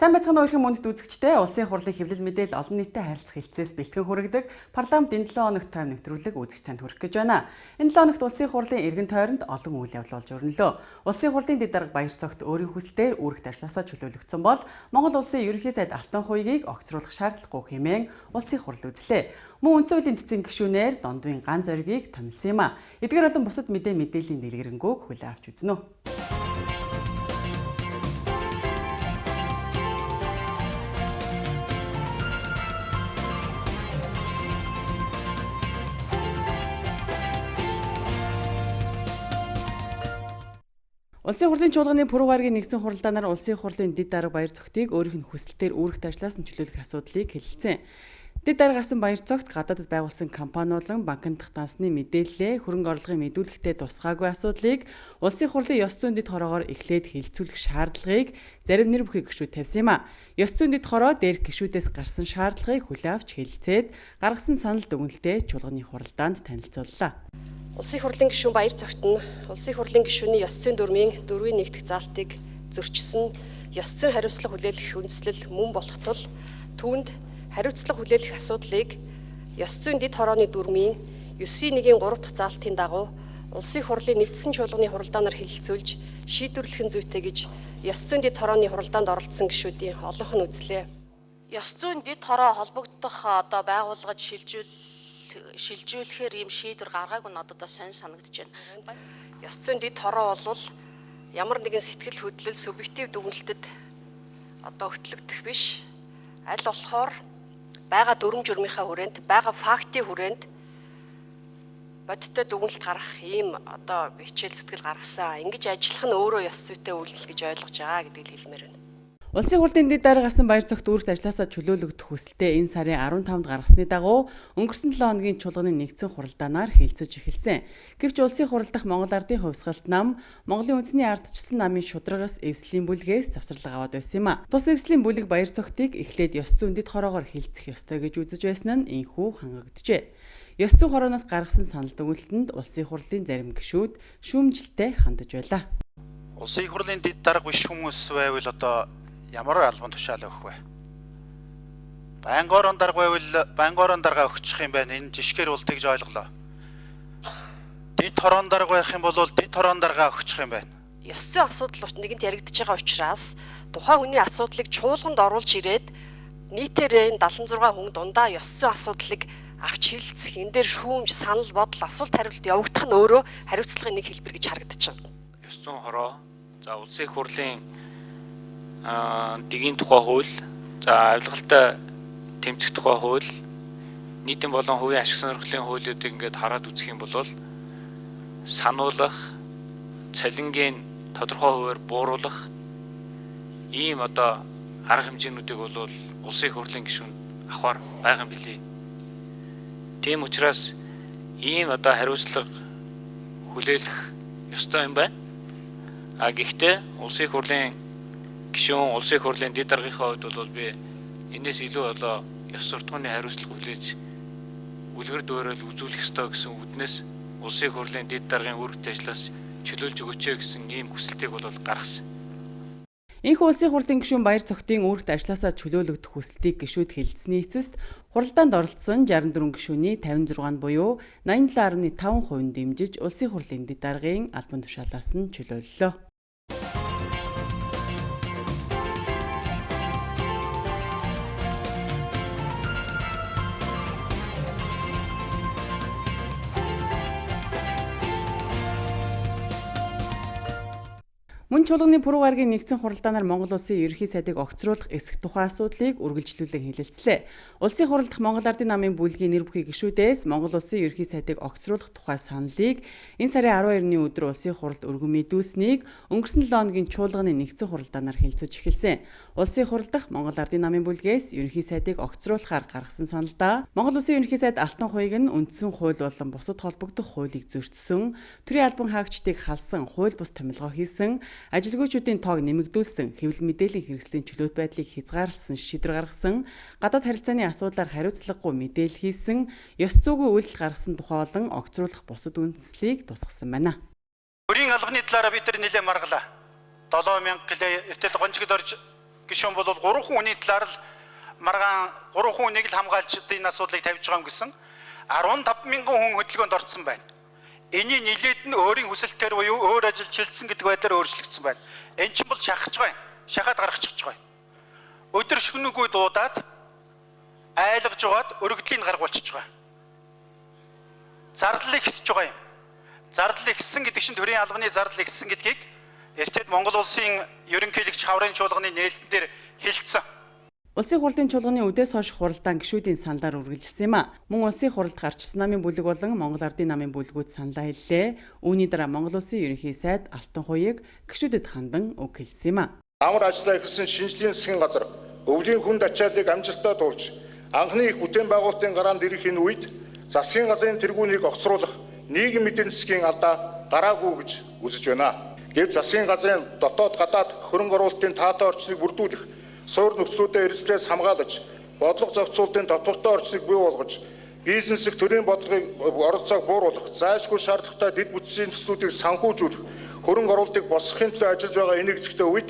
Сайн байцгаана уу өрхөн мөндөд үзэгчдээ улсын хурлын хэвлэл мэдээлэл олон нийтэд харилцах хэлцээс бэлтгэн хүргэдэг парламент энэ 7 хоногт тайм нэвтрүүлэг үзэгч танд хүргэх гэж байна. Энэ 7 хоногт улсын хурлын эргэн тойронд олон үйл явдал болж өрнөлөө. Улсын хурлын дэд дарга Баяр цогт өөрийн хүслээр үүрэгт ажилласаа чөлөөлөгдсөн бол Монгол улсын ерөнхий сайд Алтан хуйгийг огцруулах шаардлагагүй хэмээн улсын хурл үзлээ. Мөн үндсэн хуулийн цэцэн гишүүнээр Дондвын ган зоригийг томилсон юм а. Эдгээр болон бусад мэдээллийн дэлгэрэнгүй хүлээн авч үзнэ. Улсын хурлын чуулганы пүрэв гарагийн нэгдсэн хуралдаанаар улсын хурлын дэд дарга Баяр цогтыг өөрийнх нь хүсэлтээр үүрэгт ажиллаас нь чөлөөлөх асуудлыг хэлэлцэн. Дэд дарга асан Баяр цогт гадаадд байгуулсан компаниулан банкнд дахтаасны мэдээллээ хөрөнгө орлогын мэдүүлэгтээ тусгаагүй асуудлыг улсын хурлын ёс зүйн дэд хороогоор эхлээд хэлэлцүүлэх шаардлагыг зарим нэр бүхий гишүүд тавьсан юм а. Ёс зүйн дэд хороо дээрх гишүүдээс гарсан шаардлагыг хүлээн авч хэлэлцээд гаргасан санал дүгнэлтээ чуулганы хуралдаанд танилцууллаа. Улсын хурлын гишүүн Баяр цогт нь улсын хурлын гишүүний ёс зүйн дүрмийн 4-ийн 1 дахь заалтыг зөрчсөн ёс зүйн хариуцлага хүлээх үндслэл мөн болох тул түүнд хариуцлага хүлээх асуудлыг ёс зүйн дэд хорооны дүрмийн 9-ийн 1-ийн 3 дахь заалтын дагуу улсын хурлын нэгдсэн чуулганы хуралдаанаар хэлэлцүүлж шийдвэрлэх нь зүйтэй гэж ёс зүйн дэд хорооны хуралдаанд оролцсон гишүүдийн олонх нь үзлээ. Ёс зүйн дэд хороо холбогдох байгууллагад шилжүүлэхээр ийм шийдвэр гаргаагүй надад сонь санагдаж байна. Ёс зүйн дэд хороо бол ямар нэгэн сэтгэл хөдлөл субъектив дүгнэлтэд хөтлөгдөх биш. Аль болохоор байгаа дүрм журмынхаа хүрээнд, байгаа фактын хүрээнд бодиттой дүгнэлт гаргах ийм бичээл зүтгэл гаргасан. Ингэж ажиллах нь өөрөө ёс зүйтэй үйлдэл гэж ойлгож байгаа гэдгийг хэлмээр байна. Улсын хурлын дэд дарга асан Баяр цогт үүрэгт ажилласаа чөлөөлөгдөх хүсэлтээ энэ сарын 15-нд гаргасны дагуу өнгөрсөн 7 хоногийн чуулганы нэгдсэн хуралдаанаар хэлэлцэж эхэлсэн. Гэвч улсын хурал дахь Монгол Ардын хувьсгалт нам Монголын үндэсний ардчилсан намын шударгаас эвслийн бүлгээс завсарлага аваад байсан юм а. Тус эвслийн бүлэг Баяр цогтыг эхлээд ёс зүйн дэд хороогоор хэлэлцэх ёстой гэж үзэж байсан нь инхүү хангагджээ. Ёс зүйн хорооноос гаргасан санал дүгнэлтэнд улсын хурлын зарим гишүүд шүүмжилттэй хандаж байлаа. Улсын хурлын дэд дарга биш хүмүүс байвал ямар албан тушаал өгөх вэ? Байнгын дарга байвал байнгын дарга өгчих юм байна. Энэ жишгээр бол тэгж ойлголоо. Дэд хорон дарга байх юм бол дэд хорон дарга өгчих юм байна. Ёс зүйн асуудал нэгэнт яригдж байгаа учраас тухайн хүний асуудлыг чуулганд оруулж ирээд нийтээр 76 хүн дундаа ёс зүйн асуудлыг авч хэлэлцэх энэ дээр шүүмж, санал, бодол, асуулт хариулт явагдах нь өөрөө хариуцлагын нэг хэлбэр гэж харагдаж байна. Ёс зүйн хороо, за улсын хурлын дэгийн тухай хууль, за авилгалтай тэмцэх тухай хууль, нийтийн болон хувийн ашиг сонирхлын хуулиудыг ингээд хараад үзэх юм бол сануулгах, цалингийн тодорхой хувиар бууруулах ийм арга хэмжээнүүдийг бол улсын хурлын гишүүн авахар байгаа юм билий. Тийм учраас ийм хариуцлага хүлээлгэх ёстой юм байна. Гэхдээ улсын хурлын гишүүн улсын хурлын дэд даргийнхаа хувьд бол би энэс илүү ёс суртахууны хариуцлага хүлээж үлгэр дуурайл үзүүлэх ёстой гэсэн үднээс улсын хурлын дэд даргын үүрэгт ажиллаас чөлөөлж өгөөч гэсэн ийм хүсэлтийг бол гаргасан. Энэхүү улсын хурлын гишүүн Баяр цогтын үүрэгт ажилласаа чөлөөлөгдөх хүсэлтийг гишүүд хэлэлцсэний эцэст хуралдаанд оролцсон 64 гишүүний 56 буюу 87.5% дэмжиж улсын хурлын дэд даргын албан тушаалаас нь чөлөөллөө. Мөн чуулганы пүрэв гарагийн нэгдсэн хуралдаанаар Монгол улсын ерөнхий сайдыг огцруулах эсэх тухай асуудлыг үргэлжлүүлэн хэлэлцлээ. Улсын хурал дахь Монгол Ардын намын бүлгийн нэр бүхий гишүүдээс Монгол улсын ерөнхий сайдыг огцруулах тухай саналыг энэ сарын 12-ны өдөр улсын хуралд өргөн мэдүүлсэнийг өнгөрсөн 7 хоногийн чуулганы нэгдсэн хуралдаанаар хэлэлцэж эхэлсэн. Улсын хурал дахь Монгол Ардын намын бүлгээс ерөнхий сайдыг огцруулахаар гаргасан саналдаа Монгол улсын ерөнхий сайд Алтан хуйг нь үндсэн хууль болон бусад холбогдох хуулийг зөрчсөн, төрийн албан хаагчдыг халсан, хууль бус томилгоо хийсэн, ажилгүйчүүдийн тоог нэмэгдүүлсэн, хэвлэл мэдээллийн хэрэгслийн чөлөөт байдлыг хязгаарласан шийдвэр гаргасан, гадаад харилцааны асуудлаар хариуцлагагүй мэдээлэл хийсэн, ёс зүйгүй үйлдэл гаргасан тухай болон огцруулах бусад үндслийг тусгасан байна. Төрийн албаны талаараа бид нэлээд маргалаа. 7000 гэлээ эртэл гонжигд орж гишүүн бол 3 хүний талаар л маргаан 3 хүнийг л хамгаалж энэ асуудлыг тавьж байгаа юм гэсэн 15 мянган хүн хөдөлгөөнд орсон байна. Эний нилээд нь өөрийн хүсэлтээр буюу өөр ажил чилсэн гэдэг байдлаар өөрчлөгдсөн байна. Энэ чинь бол шахаж байгаа юм. Шахаад гаргачих байгаа юм. Өдөр шөнөгүй дуудаад айлгаж жоод өргөдлийн гаргуулчих байгаа. Зардал ихсэж байгаа юм. Зардал ихссэн гэдэг чинь төрийн албаны зардал ихссэн гэдгийг эртэд Монгол улсын ерөнхийлөгч хаврын чуулганы нээлтэн дээр хэлсэн. Улсын хурлын чуулганы үдээс хойш хуралдаан гишүүдийн саналаар үргэлжилсэн юм а. Мөн улсын хуралд гарч ирсэн намын бүлэг болон Монгол Ардын намын бүлгүүд саналаа хэллээ. Үүний дараа Монгол улсын ерөнхий сайд Алтан хуйг гишүүдэд хандан үг хэлсэн юм а. Амар ажиллаа ихсэн шинжлэлийн засгийн газар өвлийн хүнд ачааллыг амжилттай туулж анхны их бүтээн байгуулалтын гараанд ирэх энэ үед засгийн газрын тэргүүнийг огцруулах нийгэм эдийн засгийн алдаа гараагүй гэж үзэж байна. Гэвч засгийн газрын дотоод гадаад хөрөнгө оруулалтын таатай орчныг бүрдүүлэх, суур нөхцлүүдэд эрсдлээс хамгаалж, бодлого зохицуулалтын татвартай орчныг бий болгож, бизнесийг төрийн бодлогыг оролцоог бууруулах, зайлшгүй шаардлагатай дэд бүтцийн төслүүдийг санхүүжүүлэх, хөрөнгө оруулалтыг босгохын төлөө ажиллаж байгаа энэ хэсэгтэй үед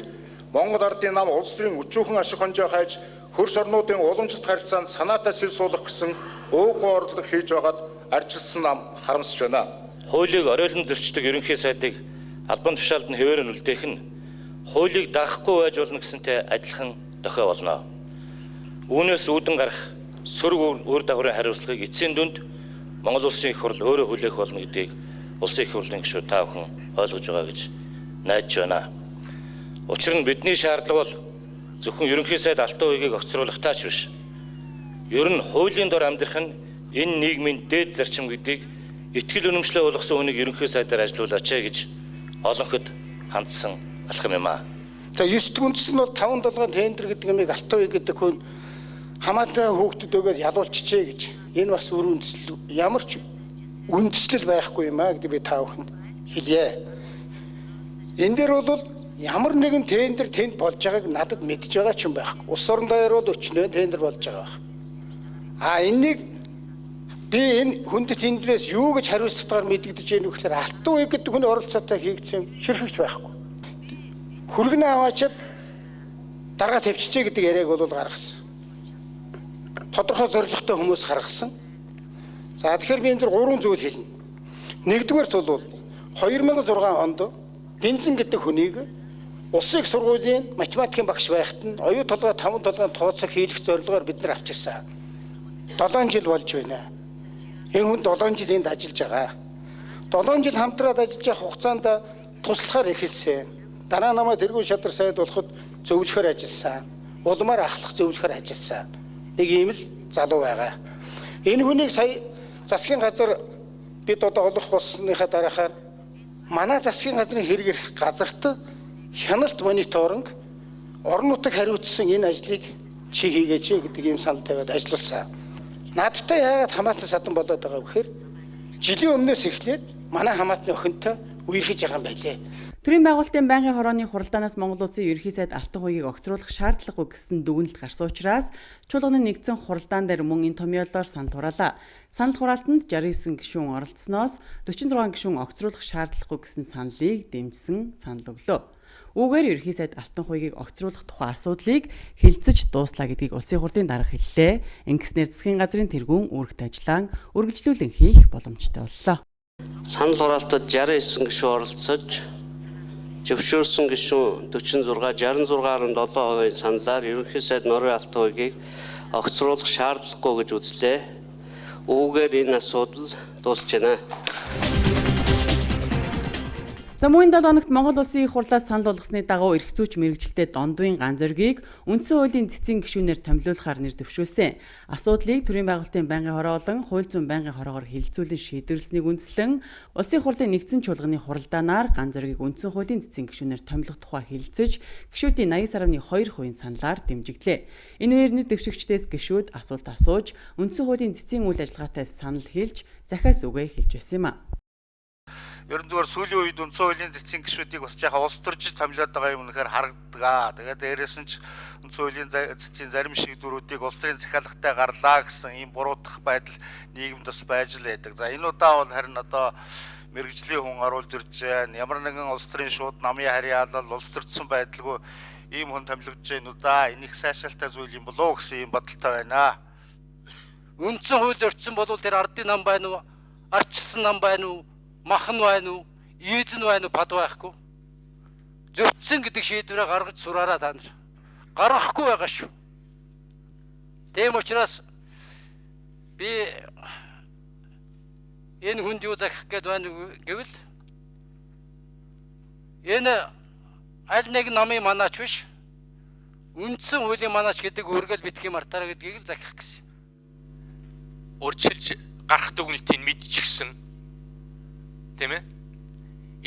Монгол Ардын нам улс төрийн өчүүхэн ашиг хонжоо хайж, хөрш орнуудын уламжлалт харилцаанд санаатай сэл суулгах гэсэн өөгүй орлого хийж байгаад арчилсан нам харамсаж байна. Хуулийг оройлон зөрчдөг ерөнхий сайдыг албан тушаалд нь хэвээр нь үлдээх нь хуулийг дагахгүй байж болно гэсэнтэй адилхан дохио болно. Үүнээс үүдэн гарах сөрөг үр дагаврын хариуцлагыг эцсийн дүнд Монгол улсын их хурл өөрөө хүлээх болно гэдгийг улсын их хурлын гишүүд та бүхэн ойлгож байгаа гэж найдаж байна. Учир нь бидний шаардлага бол зөвхөн ерөнхий сайд Алтан хуйгийг огцруулах таач биш. Ер нь хуулийн дор амьдрах нь энэ нийгмийн дээд зарчим гэдгийг итгэл үнэмшлээ болгосон хүнийг ерөнхий сайдаар ажилуулаач гэж олонход хандсан алхам юм аа. За 9 дэх үндэс нь бол 5 долгын тендер гэдэг юмыг Алтан хуйг гэдэг хүн хамаатан хүүхдэд өгөөд ялуулчихжээ гэж. Энэ бас үр үндэслэл ямар ч үндэслэл байхгүй юм аа гэдэг би та бүхэнд хэлье. Энэ дээр бол ямар нэгэн тендер тэнд болж байгааг надад мэдж байгаа ч юм байхгүй. Улс орон даяар бол өчнөө тендер болж байгаа. Энийг би энэ хүндэт тендерээс юу гэж хариуцлагатаар мэдэгдэж яах вэ гэхээр Алтан хуйг гэдэг хүний оролцоотой хийгдсэн ширхэгч байхгүй. Хүргэнэ аваачаад дараа тавьчихжээ гэдэг яриаг бол гаргасан. Тодорхой зорилготой хүмүүс гаргасан. За тэгэхээр би энэ дөр 3 зүйл хэлнэ. Нэгдүгээрт бол 2006 онд Бензин гэдэг хүнийг улсын их сургуулийн математикийн багш байхад нь оюу толгой 5 толгойн тооцоо хийх зорилгоор бид нар авчирсан. 7 жил болж байна. Энэ хүн 7 жил энд ажиллаж байгаа. 7 жил хамтраад ажиллаж явах хугацаанд туслахаар эхэлсэн. Дараа намайг тэргүүн шадар сайд болоход зөвлөхөр ажилласан. Улмаар ахлах зөвлөхөр ажилласан. Нэг ийм л залуу байгаа. Энэ хүнийг сая засгийн газар бид одоо олох болсныхаа дараахаар манай засгийн газрын хэрэгэрх газарт хяналт мониторинг орон нутаг хариуцсан энэ ажлыг чи хийгээч гэдэг ийм санал тавиад ажилласан. Надтай яагаад хамаатан садан болоод байгаа вэ гэхээр жилийн өмнөөс эхлээд манай хамаатны охинтой үерхэж байгаа юм байлээ. Төрийн байгуулалтын байнгын хорооны хуралдаанаас Монгол улсын ерөнхий сайд Алтан хуйгийг огцруулах шаардлагагүй гэсэн дүгнэлт гарсан учраас чуулганы нэгдсэн хуралдаан дээр мөн энэ томьёолоор санал хураалаа. Санал хураалтанд 69 гишүүн оролцсноос 46 гишүүн огцруулах шаардлагагүй гэсэн саналыг дэмжсэн санал өглөө. Үүгээр ерөнхий сайд Алтан хуйгийг огцруулах тухай асуудлыг хэлцэж дууслаа гэдгийг улсын хурлын дарга хэллээ. Ингэснээр засгийн газрын тэргүүн үүрэгт ажиллаан үргэлжлүүлэн хийх боломжтой боллоо. Санал хураалтад 69 гишүүн оролцож зөвшөөрсөн гишүүн 46, 66.7% саналаар ерөнхий сайд Норвей Алтан хуйгийг огцруулах шаардлагагүй гэж үзлээ. Үүгээр энэ асуудал дуусч байна. За мөн 7 хоногт Монгол улсын их хурлаас санал болгосны дагуу эрх зүйч мэрэгчлээ Дондвын ган зоригийг үндсэн хуулийн цэцгийн гишүүнээр томилуулахаар нэр дэвшүүлсэн. Асуудлыг төрийн байгуулалтын байнгын хороо болон хууль зүйн байнгын хороогоор хилцүүлэн шийдвэрлсэнийг үндэслэн улсын хурлын нэгдсэн чуулганы хуралдаанаар ган зоригийг үндсэн хуулийн цэцгийн гишүүнээр томилох тухай хэлэлцэж гишүүдийн 89.2% саналаар дэмжиглээ. Энэ үеэр нэр дэвшигчдээс гишүүд асуулт асууж үндсэн хуулийн цэцгийн үйл ажиллагаатай санал хэлж захиас үгээ хэлж байсан юм а. Ерөн зүгээр сүүлийн үед үндсэн хуулийн цэцгийн гишүүдийг бас жаахан улс төржиж томилоод байгаа юм үнэхээр харагддаг. Тэгээд дээрээс нь ч үндсэн хуулийн цэцгийн зарим шийдвэрүүдийг улс төрийн захиалгатай гарлаа гэсэн ийм буруутгах байдал нийгэмд бас байж л байдаг. За энэ удаа бол харин одоо мэрэгжлийн хүн оруулж ирж байна. Ямар нэгэн улс төрийн шууд намын харьяалал улс төрчсөн байдалгүй ийм хүн томилогдож байна уу да? Энэ их сайшаалтай зүйл юм болоо гэсэн юм бодолтой байна. Үндсэн хууль өртсөн бол тэр ардын нам байна уу? Арчилсан нам байна уу? Махан байна уу? Ийзэн байна уу? Бад байхгүй. Зөрчсөн гэдэг шийдвэрээ гаргаж сураараа та нар. Гаргахгүй байгаа шүү. Тийм учраас би энэ хүнд юу захих гээд байна гэвэл энэ аль нэг намын манаач биш. Үндсэн хуулийн манаач гэдэг үргэл битгий мартаараа гэдгийг л захих гэсэн. Урьдчилж гарах дүгнэлтийг мэдчихсэн. Тийм ээ?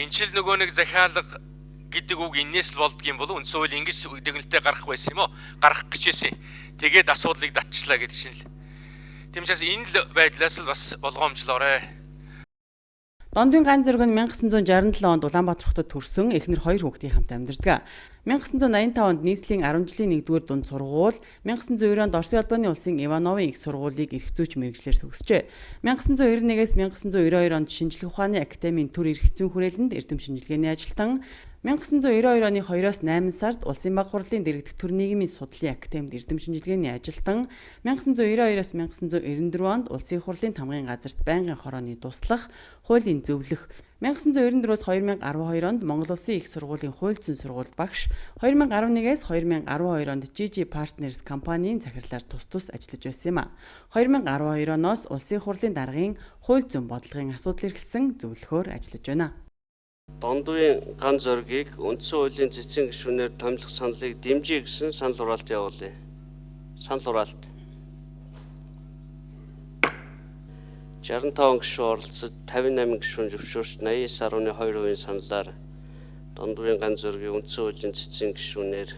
Энэ ч л нөгөө нэг захиалга гэдэг үг энэс л болдгийм болов үндсэн хууль ингэж дүгнэлтэд гарах байсан юм уу? Гарах гэжээсэй. Тэгээд асуудлыг датчлаа гэдэг чинь л. Тийм учраас энэ л байдлаас л бас болгоомжлоорой. Дондын ган зэрэг нь 1967 онд Улаанбаатар хотод төрсөн эхнэр 2 хүүхдийн хамт амьдардаг. 1985 онд нийслэлийн 10 жилийн 1-р дунд сургууль, 1990 онд Оросын албаны улсын Ивановын их сургуулийг эрх зүйч мэргэжлэр төгсжээ. 1991-ээс 1992 онд шинжлэх ухааны академийн төр эрх зүйн хүрээлэнд эрдэм шинжилгээний ажилтан, 1992 оны 2-оос 8 сард Улсын баг хурлын дэргэдэх төр нийгмийн судлалын академид эрдэм шинжилгээний ажилтан, 1992-оос 1994 онд Улсын хурлын тамгын газарт байнгын хорооны туслах, хуулийн зөвлөх, 1994-өөс 2012 онд Монгол Улсын их сургуулийн хууль зүйн сургуульд багш, 2011-ээс 2012 онд GG Partners компанийн захирлаар тус ажиллаж байсан юм а. 2012 оноос Улсын хурлын даргын хууль зүйн бодлогын асуудал эрхэлсэн зөвлөхөөр ажиллаж байна. Дондын ган зоригийг үндсэн хуулийн цэцэн гишүүнээр томилох саналыг дэмжиж гэсэн санал хураалт явуулъя. Санал хураалт. 65 гишүүн оролцож 58 гишүүн зөвшөөрч 89.2% саналаар дондын ган зоригийг үндсэн хуулийн цэцэн гишүүнээр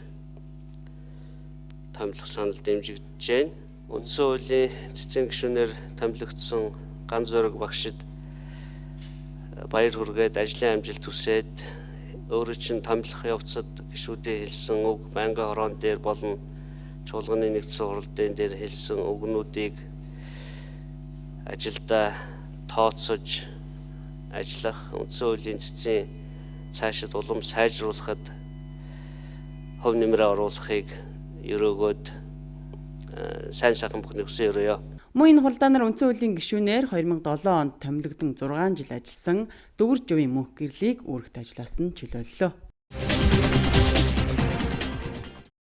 томилох санал дэмжигдэж байна. Үндсэн хуулийн цэцэн гишүүнээр томилогдсон ган зориг багшид баяр хүргээд ажлын амжилт хүсээд өөрөө чинь томилох явцад гишүүдээ хэлсэн үг байнгын хороон дээр болон чуулганы нэгдсэн хурлын дээр хэлсэн үгнүүдийг ажилдаа тооцож ажиллах, үндсэн хуулийн цэцэн цаашид улам сайжруулахад хөв нэмрээ оруулахыг өрөөгөөд сайн сайхан бүхний хүсэн өрөөё. Мөн энэ хуралдаанаар үндсэн хуулийн гишүүнээр 2007 онд томилогдсон 6 жил ажилласан Дөвөр Жувийн мөнх гэрлийг үүрэгт ажилласан чөлөөллөө.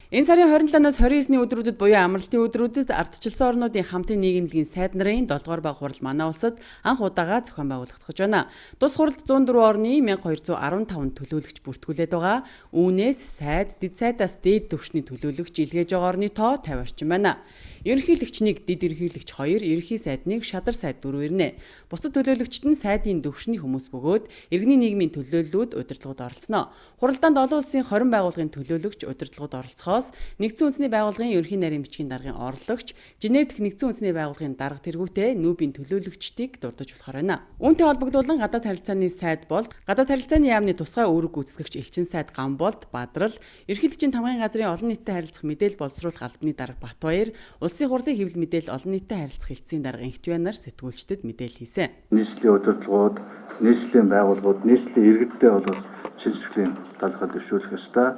Энэ сарын 27-наас 29-ний өдрүүдэд буюу амралтын өдрүүдэд ардчилсан орнуудын хамтын нийгэмлэгийн сайд нарын 7-р баг хурал манай улсад анх удаага зохион байгуулагдах гэж байна. Тус хуралд 104 орны 1215 төлөөлөгч бүртгүүлээд байгаа. Үүнээс сайд, дэд сайдаас дээд түвшний төлөөлөгч илгээж байгаа орны тоо 50 орчим байна. Ерөнхийлөгч 1, дэд ерөнхийлөгч 2, ерөнхий сайд 1, шадар сайд 4 ирнэ. Бусдад төлөөлөгчд нь сайдын төвшний хүмүүс бөгөөд иргэний нийгмийн төлөөллүүд удирдлагад оролцсноо. Хуралдаанд олон улсын 20 байгууллагын төлөөлөгч удирдлагад оролцохоос нэгдсэн үндэсний байгууллагын ерөнхий нарийн бичгийн даргын орлогч, Женев дэх нэгдсэн үндэсний байгууллагын дарга тэргүүтээ нүүбийн төлөөлөгчдийг дурдж болохоор байна. Үүнтэй холбогдуулан гадаад харилцааны сайд болд, гадаад харилцааны яамны тусгай үүрэг гүйцэтгэгч элчин сайд Гамболд Бадрал, ерөнхийлөгчийн тамгын газрын олон нийтэд харилцах мэдээлэл боловсруулах албаны дарга Батбаяр, Улсын хурлын хэвлэл мэдээлэл олон нийтэд харилцах хэлтсийн дарга Инхтвянаар сэтгүүлчдэд мэдээлэл хийсэн. Нийслэлийн удирдлагууд, нийслэлийн байгууллагууд, нийслэлийн иргэдтэй бол шинжилгэлийн талхад дэвшүүлэх ёстой.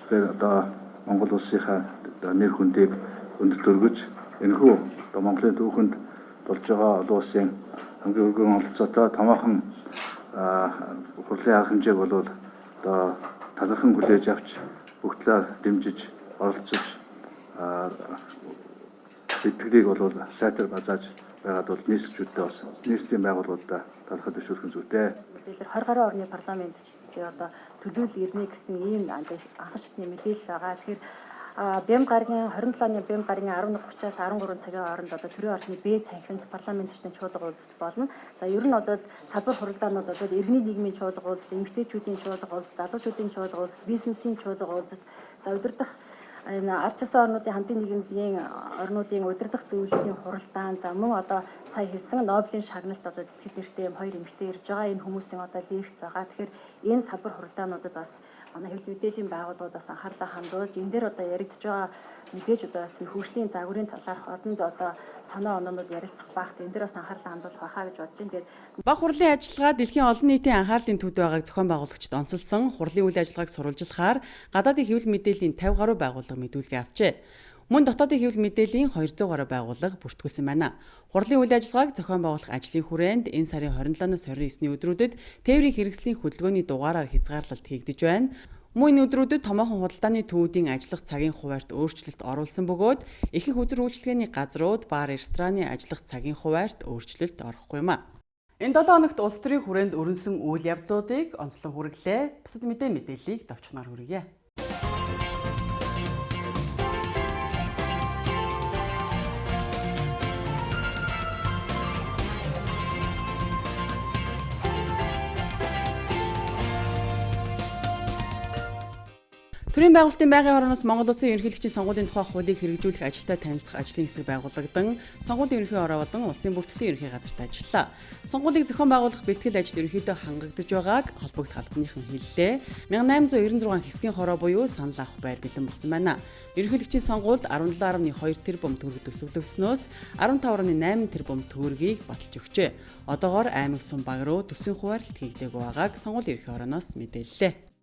Тэгэхээр одоо Монгол улсынхаа нэр хүндийг өндөр өргөж энэхүү Монголын түүхэнд болж байгаа олон улсын хамгийн өргөн оролцоотой томоохон хурлын арга хэмжээг бол одоо талархан хүлээж авч бүх талаар дэмжиж оролцож сэтгэлийг бол сайтар базааж байгаад бол нийслэлчүүдтэй бас нийслэлийн байгууллагуудаа талхад дэвшүүлэх нь зүйтэй. Тэгэхээр 20 гаруй орны парламент одоо төлөөлөл ирнэ гэсэн ийм анхан шатны мэдээлэл байгаа. Тэгэхээр Бэм гарагийн 27 оны Бэм гарагийн 11:30-аас 13 цагийн хооронд одоо төрийн орчны Б танхимд парламентчдын чуулга уулзалт болно. За ер нь одоо салбар хуралдаанууд одоо иргэний нийгмийн чуулга уулзалт, эмэгтэйчүүдийн чуулга уулзалт, залуучуудын чуулга уулзалт, бизнесийн чуулга уулзалт, за удирдах энэ ардчилсан орнуудын хамтын нийгэмлэгийн орнуудын удирдах зөвлөлийн хуралдаан, за мөн одоо сая хэлсэн Нобелийн шагналт одоо дэлхийд нэртэй юм 2 эмэгтэй ирж байгаа. Энэ хүмүүсийн одоо лекц байгаа. Тэгэхээр энэ салбар хуралдаануудад бас манай хэвлэл мэдээллийн байгууллагуудаас анхаарлаа хандуулж энэ дээр одоо яригдж байгаа мэдээж одоо бас хөгжлийн загварын талаарх одонд одоо санаа оноонууд ярилцах багт энэ дээр бас анхаарлаа хандуулах байхаа гэж бодож байна. Тэгээд Баг хурлын ажиллагаа дэлхийн олон нийтийн анхаарлын төвд байгааг зохион байгуулагчид онцолсон хурлын үйл ажиллагааг сурвалжлахаар гадаадын хэвлэл мэдээллийн 50 гаруй байгууллага мэдүүлгээ авчээ. Мөн дотоодын хэвлэл мэдээллийн 200 гаруй байгууллага бүртгүүлсэн байна. Хурлын үйл ажиллагааг зохион байгуулах ажлын хүрээнд энэ сарын 27-оос 29-ний өдрүүдэд тээврийн хэрэгслийн хөдөлгөөний дугаараар хязгаарлалт хийгдэж байна. Мөн энэ өдрүүдэд томоохон худалдааны төвүүдийн ажиллах цагийн хуваарьт өөрчлөлт оруулсан бөгөөд ихэнх үзэр үйлчилгээний газрууд, бар, рестораны ажиллах цагийн хуваарьт өөрчлөлт орохгүй юм а. Энэ 7 хоногт улс төрийн хүрээнд өрнсөн үйл явдлуудыг онцлон хүргэлээ. Бусад мэдээллийг давчханаар хүргье. Төрийн байгуулалтын байнгын хорооноос Монгол Улсын ерөнхийлөгчийн сонгуулийн тухай хуулийг хэрэгжүүлэх ажилтай танилцах ажлын хэсэг байгуулагдсан. Сонгуулийн ерөнхий ороо болон улсын бүртгэлийн ерөнхий газарт ажиллалаа. Сонгуулийг зохион байгуулах бэлтгэл ажил ерөнхийдөө хангагдж байгааг холбогдох албаныхан хэллээ. 1896 хэсгийн хороо буюу санал авах байр бэлэн болсон байна. Ерөнхийлөгчийн сонгуульд 17.2 тэрбум төгрөг төсөвлөгдснөөс 15.8 тэрбум төгрөгийг баталж өгчээ. Одоогоор аймаг сум баг руу төсвийн хуваарлт хийгдээгүй байгааг сонгуулийн ерөнхий орооноос мэдээллээ.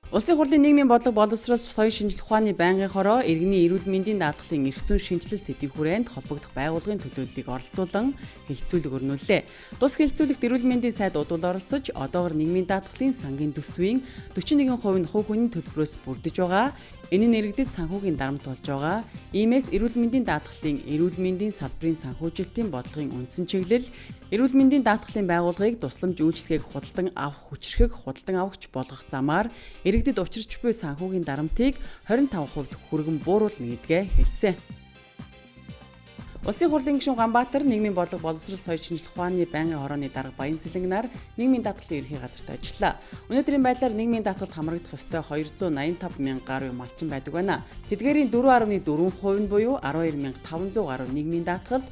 Улсын хурлын нийгмийн бодлого боловсруулалт соёл шинжилх ухааны байнгын хороо иргэний эрүүл мэндийн даатгалын эрх зүйн шинжилэл сэдвийн хүрээнд холбогдох байгууллагын төлөөллийг оролцуулан хэлэлцүүлэг өрнүүллээ. Тус хэлэлцүүлэгт эрүүл мэндийн сайд удвал оролцож, одоогор нийгмийн даатгалын сангийн төсвийн 41% нь хувь хүний төлбөрөөс бүрдэж байгаа. Энэ нь иргэдэд санхүүгийн дарамт болж байгаа. Иймээс эрүүл мэндийн даатгалын эрүүл мэндийн салбарын санхүүжилтийн бодлогын үндсэн чиглэл эрүүл мэндийн даатгалын байгууллагыг тусламж үйлчилгээг худалдан авах хүчирхэг худалдан авахч болгох замаар иргэдэд учирч буй санхүүгийн дарамтыг 25% хүргэн бууруулна гэдгээ хэлсэн. Улсын хурлын гишүүн Ганбаатар нийгмийн бодлого боловсрол соёл шинжилх ухааны байнгын хорооны дарга Баян Сэлэнгнаар нийгмийн даатгалын ерөнхий газарт ажиллалаа. Өнөөдрийн байдлаар нийгмийн даатгалд хамрагдах ёстой 285 мянган гаруй малчин байдаг байна. Тэдгээрийн 4.4% нь буюу 12500 гаруй нийгмийн даатгалд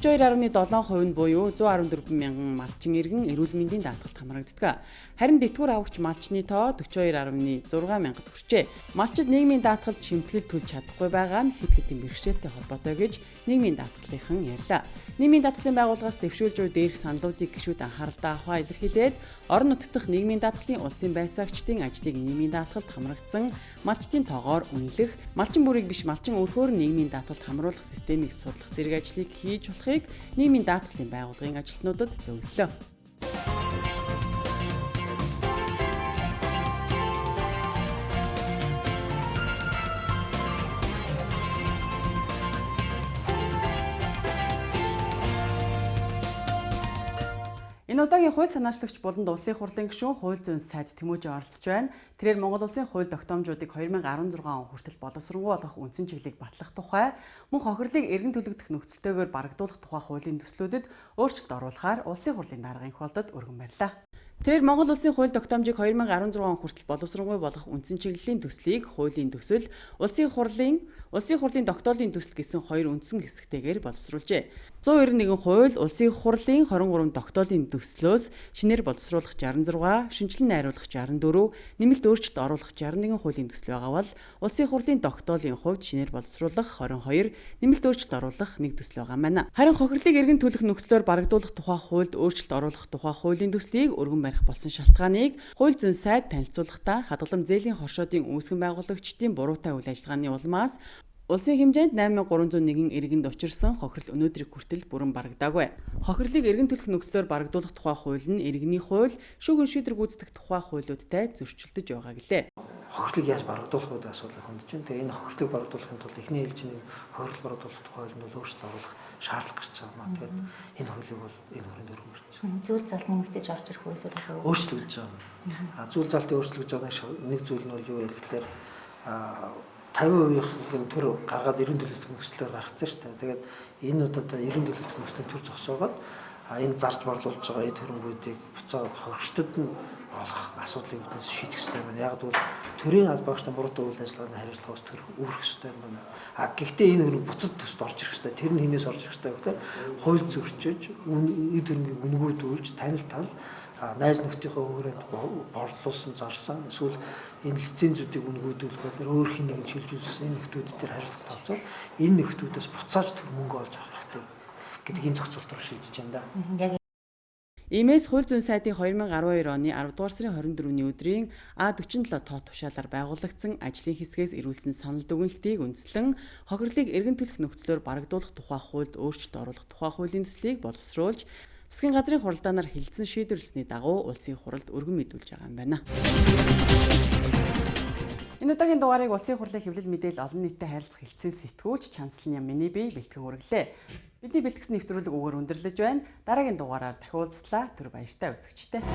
32.7% нь буюу 114 мянган малчин иргэн эрүүл мэндийн даатгалд хамрагддаг. Харин дэтгэвэр авагч малчны тоо 42.6 мянгад хүрчээ. Малчид нийгмийн даатгалд шимтгэл төлж чадахгүй байгаа нь хэд хэдэн бэрхшээлтэй холбоотой гэж нийгмийн даатгалынхан ярьлаа. Нийгмийн даатгалын байгууллагаас дэвшүүлж буй дээрх саналуудыг гишүүд анхааралтай авахаа илэрхийлээд орон нутгах нийгмийн даатгалын улсын байцаагчдын ажлыг нийгмийн даатгалд хамрагдсан малчдын тоогоор үнэлэх, малчин бүрийг биш малчин өрхөөр нийгмийн даатгалд хамруулах системийг судлах зэрэг ажлыг хийж болохыг нийгмийн даатгалын байгууллагын ажилтнуудад зөвлөлөө. Энэ удаагийн хууль санаачлагч Буланд улсын хурлын гишүүн хууль зүйн сайд Тэмүүжи оролцож байна. Тэрээр Монгол улсын хууль тогтоомжуудыг 2016 он хүртэл боловсронгуй болгох үндсэн чиглэлийг батлах тухай, мөн хохирлыг эргэн төлөгдөх нөхцөлтэйгээр барагдуулах тухай хуулийн төслүүдэд өөрчлөлт оруулахаар улсын хурлын даргын хуралдад өргөн барьлаа. Тэрээр Монгол улсын хууль тогтоомжийг 2016 он хүртэл боловсронгуй болгох үндсэн чиглэлийн төслийг хуулийн төсөл, улсын хурлын тогтоолын төсөл гэсэн хоёр үндсэн хэсэгтэйгээр боловсруулжээ. 191 хууль улсын хурлын 23 тогтоолын төслөөс шинээр боловсруулах 66, шинжилэн найруулах 64, нэмэлт өөрчлөлт оруулах 61 хуулийн төсөл байгаа бол улсын хурлын тогтоолын хувьд шинээр боловсруулах 22, нэмэлт өөрчлөлт оруулах 1 төсөл байгаа маань. Харин хохирлыг эргэн төлөх нөхцлөөр барагдуулах тухай хуульд өөрчлөлт оруулах тухай хуулийн төслийг өргөн барих болсон шалтгааныг хууль зүйн сайд танилцуулахдаа хадгалам зээлийн хоршоодын үүсгэн байгуулагчдын буруутай үйл ажиллагааны улмаас улсын хэмжээнд 8301 иргэнд учирсан хохирол өнөөдрийг хүртэл бүрэн барагдаагүй. Хохирлыг эргэн төлөх нөхцлөөр барагдуулах тухай хууль нь иргэний хууль, шүүгэн шийдвэр гүйцэтгэх тухай хуулиудтай зөрчилдөж байгаа гэлээ. Хохирлыг яаж барагдуулах вэ асуулыг хөндөж байна. Тэгээ энэ хохирлыг барагдуулахын тулд эхний ээлжийн хохирол барагдуулах тухай хуулинд бол өөрчлөлт оруулах шаардлага гарч байгаа маа. Тэгээд энэ хуулийг бол энэ хүрээнд өргөн барьж байна. Зүйл зал нэмэгдэж орж ирэх үйл ажиллагаа өөрчлөгдөж байгаа. Зүйл залтын өөрчлөгдөж байгаа нэг зүйл нь бол юу вэ гэхээр 50%-ийн төр гаргаад эрен төлөвлөлт нөхцөлөөр гаргацсан шүү дээ. Тэгээд энэ удаа эрен төлөвлөлт нөхцөлийн төр зогсоогоод энэ зарж борлуулж байгаа эд хөрөнгүүдийг буцаа хохирчдод нь олох асуудлыг биднээс шийдэх хэрэгтэй байна. Яг бол төрийн албаагчтай буруутай үйл ажиллагааны хариуцлагаас төр үүрэх хэрэгтэй байна. Гэхдээ энэ хөрөнгө буцаж төсд орж ирэх хэрэгтэй. Тэр нь хинээс орж ирэх хэрэгтэй гэхээр хууль зөрчиж, эд хөрөнгийг үнгүүдүүлж, танил тал найз нөхдийнхөө өөрөнд борлуулсан зарсан эсвэл энэ лицензүүдийг үнгүүдүүлэх бол өөр хин нэгэн шилжүүлсэн энэ нөхдүүд дээр хариуцлага тооцоод энэ нөхдүүдээс буцааж төр мөнгө олж авах хэрэгтэй гэдгийг зохицуулт руу шийдэж байна да. Иймээс хууль зүйн сайдын 2012 оны 10 дугаар сарын 24-ний өдрийн А47 тоо тушаалаар байгуулагдсан ажлын хэсгээс ирүүлсэн санал дүгнэлтийг үндэслэн хохирлыг эргэн төлөх нөхцлөөр барагдуулах тухай хуульд өөрчлөлт оруулах тухай хуулийн төслийг боловсруулж засгийн газрын хуралдаанаар хилцэн шийдвэрлэсний дагуу улсын хуралд өргөн мэдүүлж байгаа юм байна. Энэ удаагийн дугаарыг улсын хурлын хэвлэл мэдээлэл олон нийтэд харилцах хэлтсийн сэтгүүлч Чанслан Ямины бие бэлтгэн хүргэлээ. Бидний бэлтгэсэн нэвтрүүлэг өгөр өндөрлөж байна. Дараагийн дугаараар дахин уулзлаа. Түр баяртай үзэгчтэй.